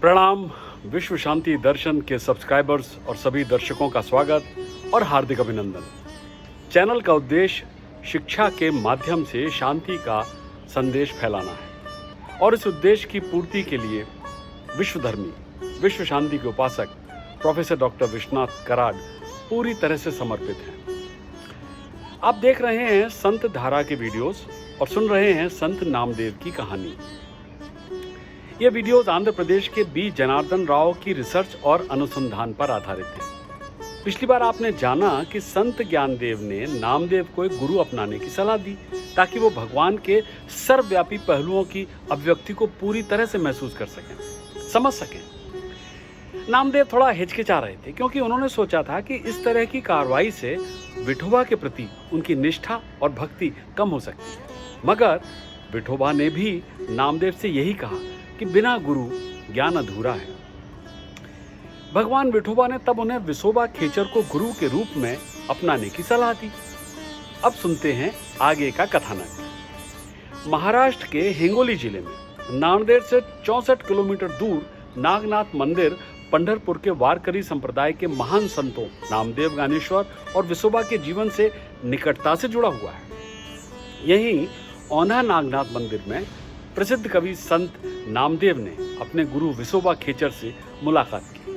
प्रणाम। विश्व शांति दर्शन के सब्सक्राइबर्स और सभी दर्शकों का स्वागत और हार्दिक अभिनंदन। चैनल का उद्देश्य शिक्षा के माध्यम से शांति का संदेश फैलाना है और इस उद्देश्य की पूर्ति के लिए विश्वधर्मी विश्व शांति के उपासक प्रोफेसर डॉक्टर विश्वनाथ कराड पूरी तरह से समर्पित हैं। आप देख रहे हैं संत धारा के वीडियोस और सुन रहे हैं संत नामदेव की कहानी। ये वीडियोस आंध्र प्रदेश के बी जनार्दन राव की रिसर्च और अनुसंधान पर आधारित है। पिछली बार आपने जाना कि संत ज्ञानदेव ने नामदेव को एक गुरु अपनाने की सलाह दी ताकि वो भगवान के सर्वव्यापी पहलुओं की अभिव्यक्ति को पूरी तरह से महसूस कर सकें, समझ सकें। नामदेव थोड़ा हिचकिचा रहे थे क्योंकि उन्होंने सोचा था कि इस तरह की कार्रवाई से विठोबा के प्रति उनकी निष्ठा और भक्ति कम हो सकती है। मगर विठोबा ने भी नामदेव से यही कहा कि बिना गुरु ज्ञान अधूरा है। भगवान विठोबा ने तब उन्हें विसोबा खेचर को गुरु के रूप में अपनाने की सलाह दी। अब सुनते हैं आगे का कथानक। महाराष्ट्र के हिंगोली जिले में नांदेड़ से 64 किलोमीटर दूर नागनाथ मंदिर पंढरपुर के वारकरी संप्रदाय के महान संतों नामदेव ज्ञानेश्वर और विसोबा के जीवन से निकटता से जुड़ा हुआ है। यहीं औंधा नागनाथ मंदिर में प्रसिद्ध कवि संत नामदेव ने अपने गुरु विसोबा खेचर से मुलाकात की।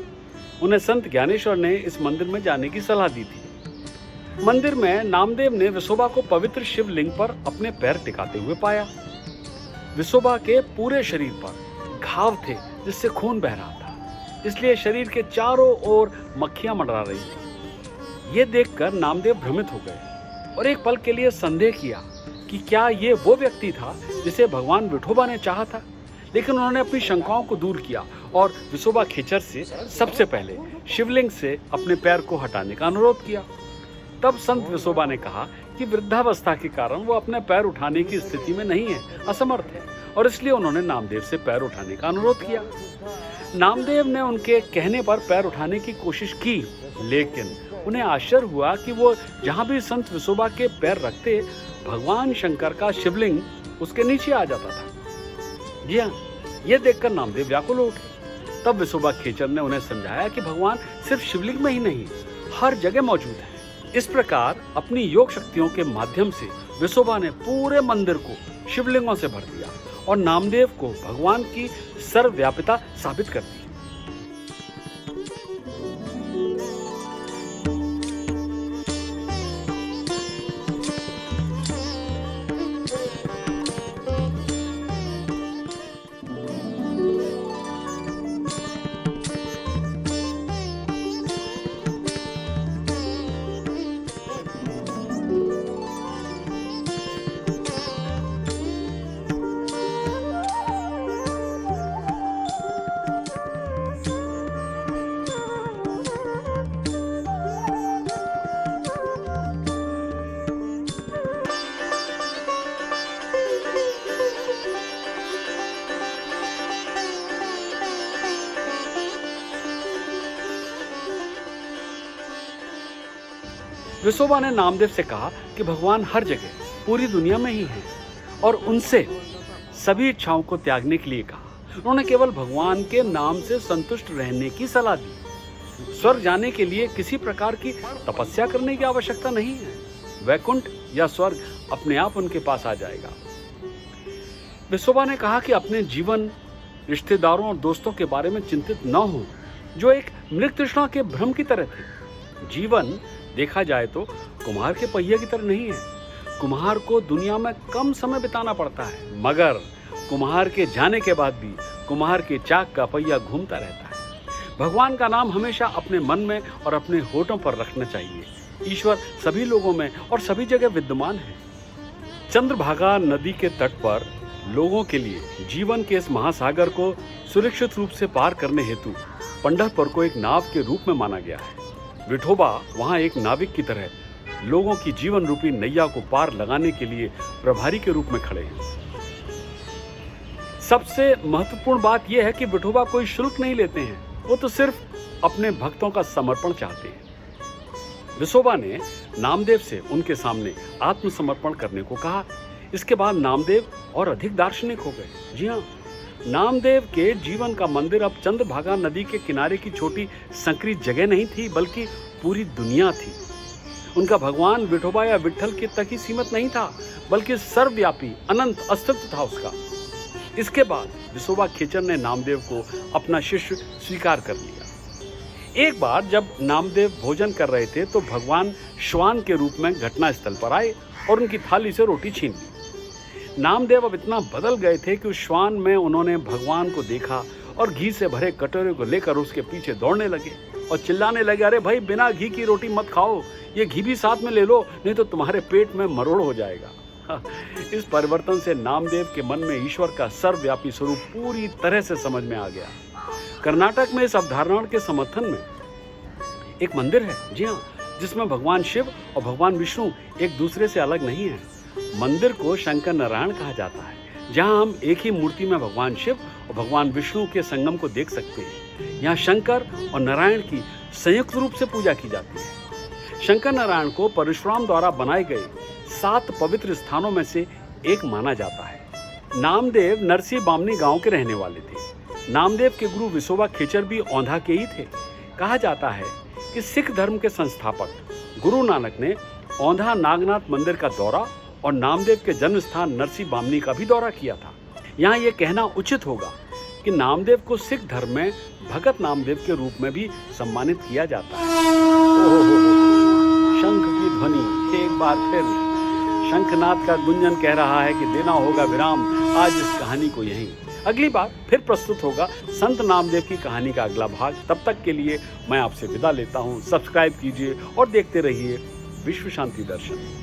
उन्हें संत ज्ञानेश्वर ने इस मंदिर में जाने की सलाह दी थी। मंदिर में नामदेव ने विसोबा को पवित्र शिवलिंग पर अपने पैर टिकाते हुए पाया। विसोबा के पूरे शरीर पर घाव थे जिससे खून बह रहा था, इसलिए शरीर के चारों ओर मक्खियां मंडरा रही थी। ये देखकर नामदेव भ्रमित हो गए और एक पल के लिए संदेह किया कि क्या ये वो व्यक्ति था जिसे भगवान विठोबा ने चाहा था। लेकिन उन्होंने अपनी शंकाओं को दूर किया और विसोबा खेचर से सबसे पहले शिवलिंग से अपने पैर को हटाने का अनुरोध किया। तब संत विसोबा ने कहा कि वृद्धावस्था के कारण वो अपने पैर उठाने की स्थिति में नहीं है, असमर्थ है, और इसलिए उन्होंने नामदेव से पैर उठाने का अनुरोध किया। नामदेव ने उनके कहने पर पैर उठाने की कोशिश की, लेकिन उन्हें आश्चर्य हुआ कि वो जहां भी संत विसोबा के पैर रखते भगवान शंकर का शिवलिंग उसके नीचे आ जाता था। जी हाँ, ये देखकर नामदेव व्याकुल हो उठे। तब विसोबा खेचर ने उन्हें समझाया कि भगवान सिर्फ शिवलिंग में ही नहीं, हर जगह मौजूद है। इस प्रकार अपनी योग शक्तियों के माध्यम से विसोबा ने पूरे मंदिर को शिवलिंगों से भर दिया और नामदेव को भगवान की सर्वव्यापिता साबित कर दी। विसोबा ने नामदेव से कहा कि भगवान हर जगह पूरी दुनिया में ही हैं और उनसे सभी इच्छाओं को त्यागने के लिए कहा। उन्होंने केवल भगवान के नाम से संतुष्ट रहने की सलाह दी। स्वर्ग जाने के लिए किसी प्रकार की तपस्या करने की आवश्यकता नहीं है। वैकुंठ या स्वर्ग अपने आप उनके पास आ जाएगा। विसोबा ने कहा कि अपने जीवन, रिश्तेदारों और दोस्तों के बारे में चिंतित न हो, जो एक मृग तृष्णा के भ्रम की तरह थे। जीवन देखा जाए तो कुम्हार के पहिए की तरह नहीं है। कुम्हार को दुनिया में कम समय बिताना पड़ता है, मगर कुम्हार के जाने के बाद भी कुम्हार के चाक का पहिया घूमता रहता है। भगवान का नाम हमेशा अपने मन में और अपने होठों पर रखना चाहिए। ईश्वर सभी लोगों में और सभी जगह विद्यमान है। चंद्रभागा नदी के तट पर लोगों के लिए जीवन के इस महासागर को सुरक्षित रूप से पार करने हेतु पंढरपुर को एक नाव के रूप में माना गया है। विठोबा वहां एक नाविक की तरह लोगों की जीवन रूपी नैया को पार लगाने के लिए प्रभारी के रूप में खड़े हैं। सबसे महत्वपूर्ण बात यह है कि विठोबा कोई शुल्क नहीं लेते हैं, वो तो सिर्फ अपने भक्तों का समर्पण चाहते हैं। विसोबा ने नामदेव से उनके सामने आत्मसमर्पण करने को कहा। इसके बाद नामदेव और अधिक दार्शनिक हो गए। जी हाँ, नामदेव के जीवन का मंदिर अब चंद्रभागा नदी के किनारे की छोटी संकरी जगह नहीं थी, बल्कि पूरी दुनिया थी। उनका भगवान विठोबा या विट्ठल के तक ही सीमित नहीं था, बल्कि सर्वव्यापी अनंत अस्तित्व था उसका। इसके बाद विसोबा खेचर ने नामदेव को अपना शिष्य स्वीकार कर लिया। एक बार जब नामदेव भोजन कर रहे थे तो भगवान श्वान के रूप में घटना स्थल पर आए और उनकी थाली से रोटी छीन ली। नामदेव अब इतना बदल गए थे कि उस श्वान में उन्होंने भगवान को देखा और घी से भरे कटोरे को लेकर उसके पीछे दौड़ने लगे और चिल्लाने लगे, अरे भाई, बिना घी की रोटी मत खाओ, ये घी भी साथ में ले लो, नहीं तो तुम्हारे पेट में मरोड़ हो जाएगा। इस परिवर्तन से नामदेव के मन में ईश्वर का सर्वव्यापी स्वरूप पूरी तरह से समझ में आ गया। कर्नाटक में इस अवधारणा के समर्थन में एक मंदिर है, जी हाँ, जिसमें भगवान शिव और भगवान विष्णु एक दूसरे से अलग नहीं हैं। मंदिर को शंकर नारायण कहा जाता है, जहां हम एक ही मूर्ति में भगवान शिव और भगवान विष्णु के संगम को देख सकते हैं। यहाँ शंकर और नारायण की संयुक्त रूप से पूजा की जाती है। शंकर नारायण को परशुराम द्वारा बनाए गए 7 पवित्र स्थानों में से एक माना जाता है। नामदेव नरसी बामनी गांव के रहने वाले थे। नामदेव के गुरु विसोबा खेचर भी औंधा के ही थे। कहा जाता है कि सिख धर्म के संस्थापक गुरु नानक ने औंधा नागनाथ मंदिर का दौरा और नामदेव के जन्म स्थान नरसी बामनी का भी दौरा किया था। यहाँ ये कहना उचित होगा कि नामदेव को सिख धर्म में भगत नामदेव के रूप में भी सम्मानित किया जाता है। शंख की ध्वनि एक बार फिर, शंखनाद का गुंजन कह रहा है कि देना होगा विराम आज इस कहानी को यहीं। अगली बार फिर प्रस्तुत होगा संत नामदेव की कहानी का अगला भाग। तब तक के लिए मैं आपसे विदा लेता हूँ। सब्सक्राइब कीजिए और देखते रहिए विश्व शांति दर्शन।